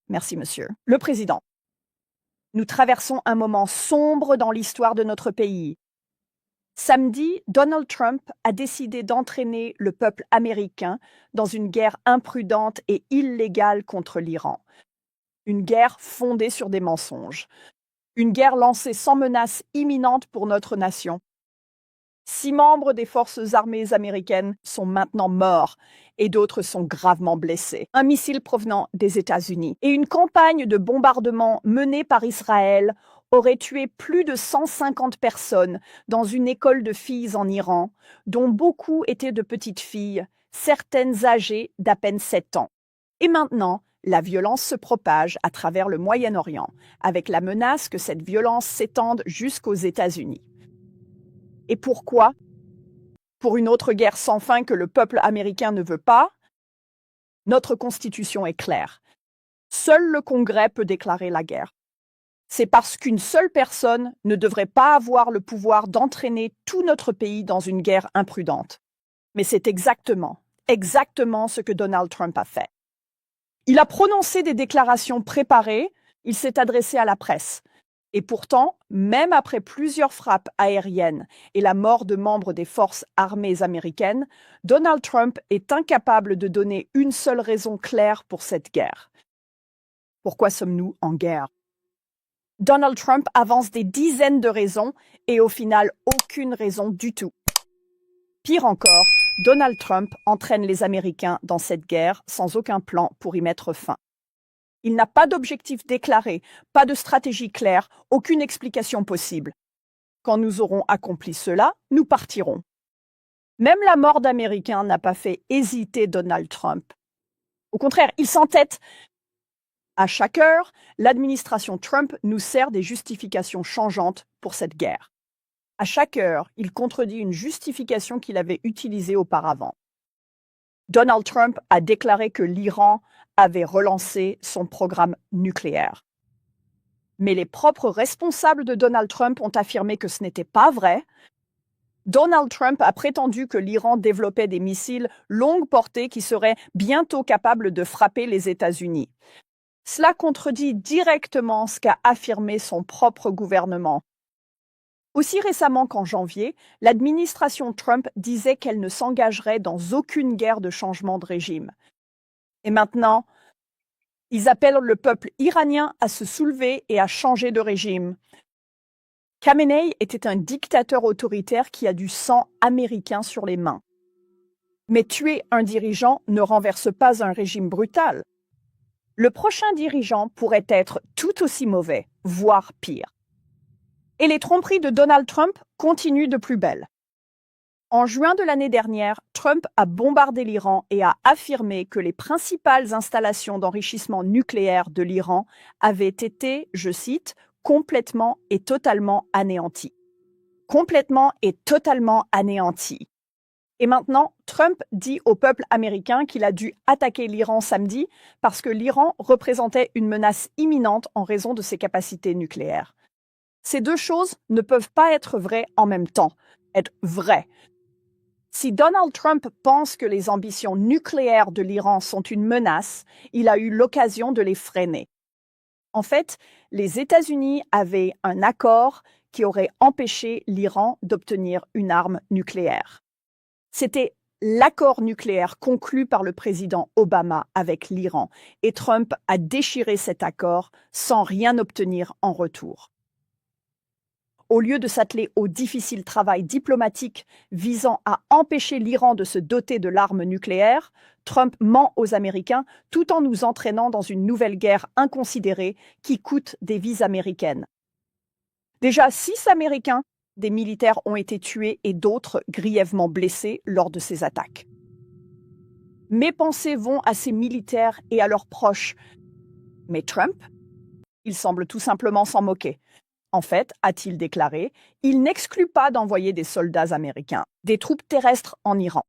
Merci, monsieur. Le président. Nous traversons un moment sombre dans l'histoire de notre pays. Samedi, Donald Trump a décidé d'entraîner le peuple américain dans une guerre imprudente et illégale contre l'Iran. Une guerre fondée sur des mensonges. Une guerre lancée sans menace imminente pour notre nation. 6 membres des forces armées américaines sont maintenant morts et d'autres sont gravement blessés. Un missile provenant des États-Unis et une campagne de bombardement menée par Israël aurait tué plus de 150 personnes dans une école de filles en Iran, dont beaucoup étaient de petites filles, certaines âgées d'à peine 7 ans. Et maintenant, la violence se propage à travers le Moyen-Orient, avec la menace que cette violence s'étende jusqu'aux États-Unis. Et pourquoi? Pour une autre guerre sans fin que le peuple américain ne veut pas? Notre Constitution est claire. Seul le Congrès peut déclarer la guerre. C'est parce qu'une seule personne ne devrait pas avoir le pouvoir d'entraîner tout notre pays dans une guerre imprudente. Mais c'est exactement ce que Donald Trump a fait. Il a prononcé des déclarations préparées, il s'est adressé à la presse. Et pourtant, même après plusieurs frappes aériennes et la mort de membres des forces armées américaines, Donald Trump est incapable de donner une seule raison claire pour cette guerre. Pourquoi sommes-nous en guerre? Donald Trump avance des dizaines de raisons et au final aucune raison du tout. Pire encore, Donald Trump entraîne les Américains dans cette guerre sans aucun plan pour y mettre fin. Il n'a pas d'objectif déclaré, pas de stratégie claire, aucune explication possible. Quand nous aurons accompli cela, nous partirons. Même la mort d'Américains n'a pas fait hésiter Donald Trump. Au contraire, il s'entête. À chaque heure, l'administration Trump nous sert des justifications changeantes pour cette guerre. À chaque heure, il contredit une justification qu'il avait utilisée auparavant. Donald Trump a déclaré que l'Iran avait relancé son programme nucléaire. Mais les propres responsables de Donald Trump ont affirmé que ce n'était pas vrai. Donald Trump a prétendu que l'Iran développait des missiles longue portée qui seraient bientôt capables de frapper les États-Unis. Cela contredit directement ce qu'a affirmé son propre gouvernement. Aussi récemment qu'en janvier, l'administration Trump disait qu'elle ne s'engagerait dans aucune guerre de changement de régime. Et maintenant, ils appellent le peuple iranien à se soulever et à changer de régime. Khamenei était un dictateur autoritaire qui a du sang américain sur les mains. Mais tuer un dirigeant ne renverse pas un régime brutal. Le prochain dirigeant pourrait être tout aussi mauvais, voire pire. Et les tromperies de Donald Trump continuent de plus belle. En juin de l'année dernière, Trump a bombardé l'Iran et a affirmé que les principales installations d'enrichissement nucléaire de l'Iran avaient été, je cite, complètement et totalement anéanties. Complètement et totalement anéanties. Et maintenant, Trump dit au peuple américain qu'il a dû attaquer l'Iran samedi parce que l'Iran représentait une menace imminente en raison de ses capacités nucléaires. Ces deux choses ne peuvent pas être vraies en même temps, être vraies. Si Donald Trump pense que les ambitions nucléaires de l'Iran sont une menace, il a eu l'occasion de les freiner. En fait, les États-Unis avaient un accord qui aurait empêché l'Iran d'obtenir une arme nucléaire. C'était l'accord nucléaire conclu par le président Obama avec l'Iran, et Trump a déchiré cet accord sans rien obtenir en retour. Au lieu de s'atteler au difficile travail diplomatique visant à empêcher l'Iran de se doter de l'arme nucléaire, Trump ment aux Américains tout en nous entraînant dans une nouvelle guerre inconsidérée qui coûte des vies américaines. Déjà 6 Américains, des militaires, ont été tués et d'autres grièvement blessés lors de ces attaques. Mes pensées vont à ces militaires et à leurs proches. Mais Trump, il semble tout simplement s'en moquer. En fait, a-t-il déclaré, il n'exclut pas d'envoyer des soldats américains, des troupes terrestres en Iran.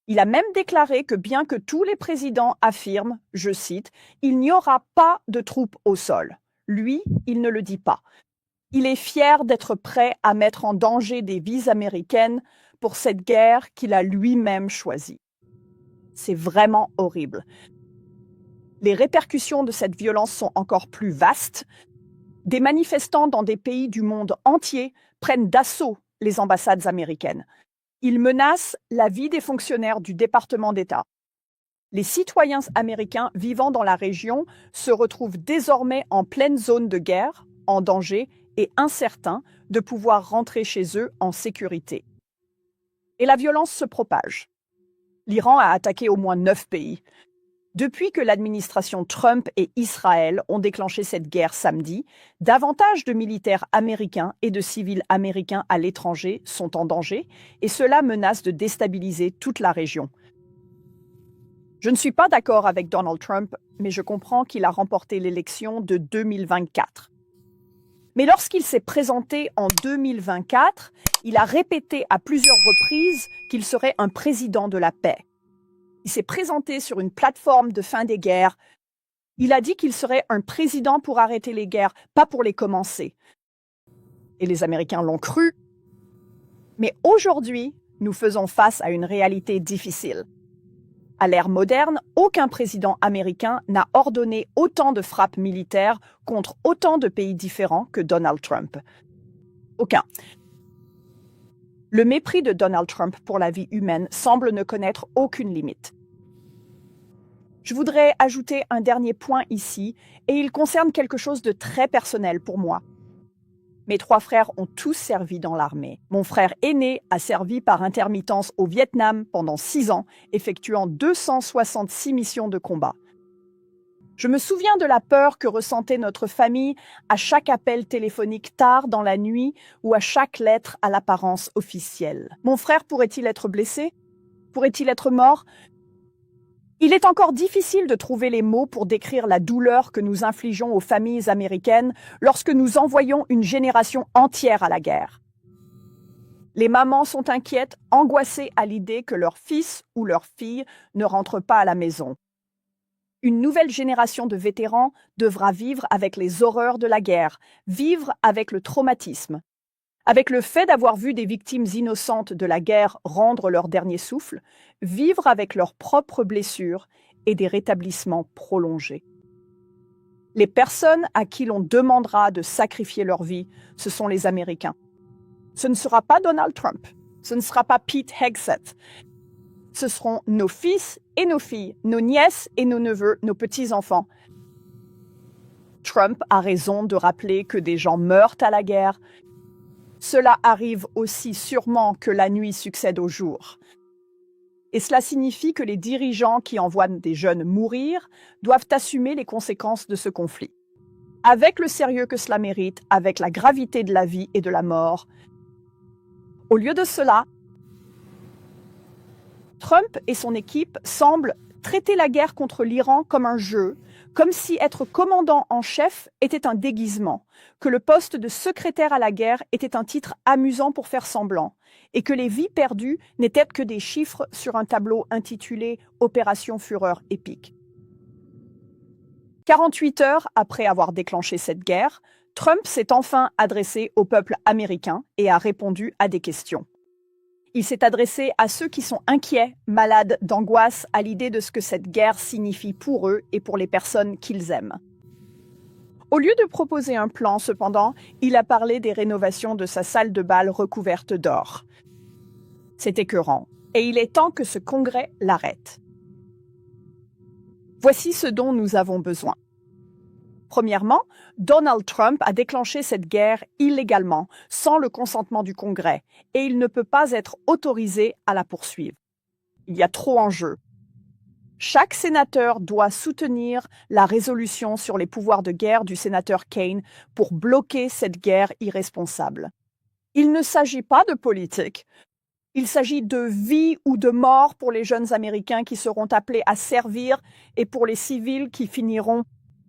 Il a même déclaré que bien que tous les présidents affirment, je cite, « il n'y aura pas de troupes au sol », lui, il ne le dit pas. Il est fier d'être prêt à mettre en danger des vies américaines pour cette guerre qu'il a lui-même choisie. C'est vraiment horrible. Les répercussions de cette violence sont encore plus vastes. Des manifestants dans des pays du monde entier prennent d'assaut les ambassades américaines. Ils menacent la vie des fonctionnaires du département d'État. Les citoyens américains vivant dans la région se retrouvent désormais en pleine zone de guerre, en danger et incertains de pouvoir rentrer chez eux en sécurité. Et la violence se propage. L'Iran a attaqué au moins 9 pays. Depuis que l'administration Trump et Israël ont déclenché cette guerre samedi, davantage de militaires américains et de civils américains à l'étranger sont en danger et cela menace de déstabiliser toute la région. Je ne suis pas d'accord avec Donald Trump, mais je comprends qu'il a remporté l'élection de 2024. Mais lorsqu'il s'est présenté en 2024, il a répété à plusieurs reprises qu'il serait un président de la paix. Il s'est présenté sur une plateforme de fin des guerres. Il a dit qu'il serait un président pour arrêter les guerres, pas pour les commencer. Et les Américains l'ont cru. Mais aujourd'hui, nous faisons face à une réalité difficile. À l'ère moderne, aucun président américain n'a ordonné autant de frappes militaires contre autant de pays différents que Donald Trump. Aucun. Le mépris de Donald Trump pour la vie humaine semble ne connaître aucune limite. Je voudrais ajouter un dernier point ici, et il concerne quelque chose de très personnel pour moi. Mes 3 frères ont tous servi dans l'armée. Mon frère aîné a servi par intermittence au Vietnam pendant 6 ans, effectuant 266 missions de combat. Je me souviens de la peur que ressentait notre famille à chaque appel téléphonique tard dans la nuit ou à chaque lettre à l'apparence officielle. Mon frère pourrait-il être blessé? Pourrait-il être mort? Il est encore difficile de trouver les mots pour décrire la douleur que nous infligeons aux familles américaines lorsque nous envoyons une génération entière à la guerre. Les mamans sont inquiètes, angoissées à l'idée que leur fils ou leur fille ne rentre pas à la maison. Une nouvelle génération de vétérans devra vivre avec les horreurs de la guerre, vivre avec le traumatisme, avec le fait d'avoir vu des victimes innocentes de la guerre rendre leur dernier souffle, vivre avec leurs propres blessures et des rétablissements prolongés. Les personnes à qui l'on demandera de sacrifier leur vie, ce sont les Américains. Ce ne sera pas Donald Trump, ce ne sera pas Pete Hegseth. Ce seront nos fils et nos filles, nos nièces et nos neveux, nos petits-enfants. Trump a raison de rappeler que des gens meurent à la guerre. Cela arrive aussi sûrement que la nuit succède au jour. Et cela signifie que les dirigeants qui envoient des jeunes mourir doivent assumer les conséquences de ce conflit. Avec le sérieux que cela mérite, avec la gravité de la vie et de la mort. Au lieu de cela, Trump et son équipe semblent traiter la guerre contre l'Iran comme un jeu, comme si être commandant en chef était un déguisement, que le poste de secrétaire à la guerre était un titre amusant pour faire semblant, et que les vies perdues n'étaient que des chiffres sur un tableau intitulé « Opération Fureur épique ». 48 heures après avoir déclenché cette guerre, Trump s'est enfin adressé au peuple américain et a répondu à des questions. Il s'est adressé à ceux qui sont inquiets, malades d'angoisse à l'idée de ce que cette guerre signifie pour eux et pour les personnes qu'ils aiment. Au lieu de proposer un plan, cependant, il a parlé des rénovations de sa salle de bal recouverte d'or. C'est écœurant, et il est temps que ce congrès l'arrête. Voici ce dont nous avons besoin. Premièrement, Donald Trump a déclenché cette guerre illégalement, sans le consentement du Congrès, et il ne peut pas être autorisé à la poursuivre. Il y a trop en jeu. Chaque sénateur doit soutenir la résolution sur les pouvoirs de guerre du sénateur Kaine pour bloquer cette guerre irresponsable. Il ne s'agit pas de politique. Il s'agit de vie ou de mort pour les jeunes Américains qui seront appelés à servir et pour les civils qui finiront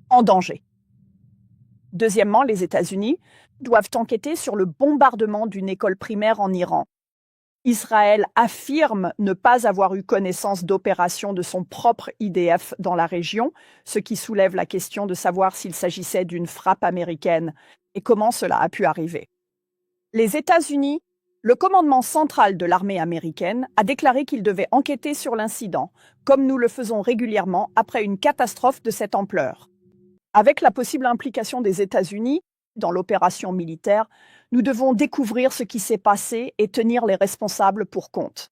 en danger. Deuxièmement, les États-Unis doivent enquêter sur le bombardement d'une école primaire en Iran. Israël affirme ne pas avoir eu connaissance d'opérations de son propre IDF dans la région, ce qui soulève la question de savoir s'il s'agissait d'une frappe américaine et comment cela a pu arriver. Les États-Unis Le commandement central de l'armée américaine a déclaré qu'il devait enquêter sur l'incident, comme nous le faisons régulièrement après une catastrophe de cette ampleur. Avec la possible implication des États-Unis dans l'opération militaire, nous devons découvrir ce qui s'est passé et tenir les responsables pour compte.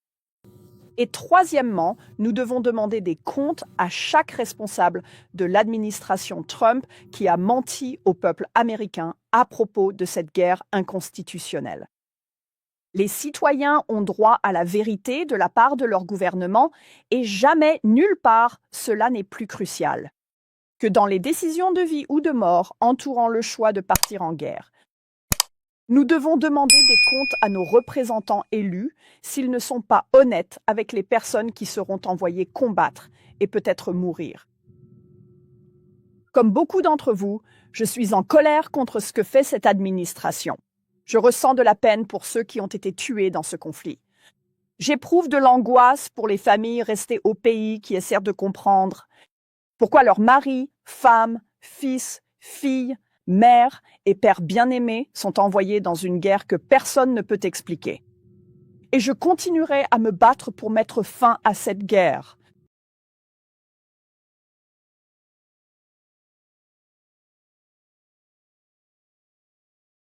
Et troisièmement, nous devons demander des comptes à chaque responsable de l'administration Trump qui a menti au peuple américain à propos de cette guerre inconstitutionnelle. Les citoyens ont droit à la vérité de la part de leur gouvernement et jamais, nulle part, cela n'est plus crucial que dans les décisions de vie ou de mort entourant le choix de partir en guerre. Nous devons demander des comptes à nos représentants élus s'ils ne sont pas honnêtes avec les personnes qui seront envoyées combattre et peut-être mourir. Comme beaucoup d'entre vous, je suis en colère contre ce que fait cette administration. Je ressens de la peine pour ceux qui ont été tués dans ce conflit. J'éprouve de l'angoisse pour les familles restées au pays qui essaient de comprendre pourquoi leurs maris, femmes, fils, filles, mères et pères bien-aimés sont envoyés dans une guerre que personne ne peut expliquer. Et je continuerai à me battre pour mettre fin à cette guerre.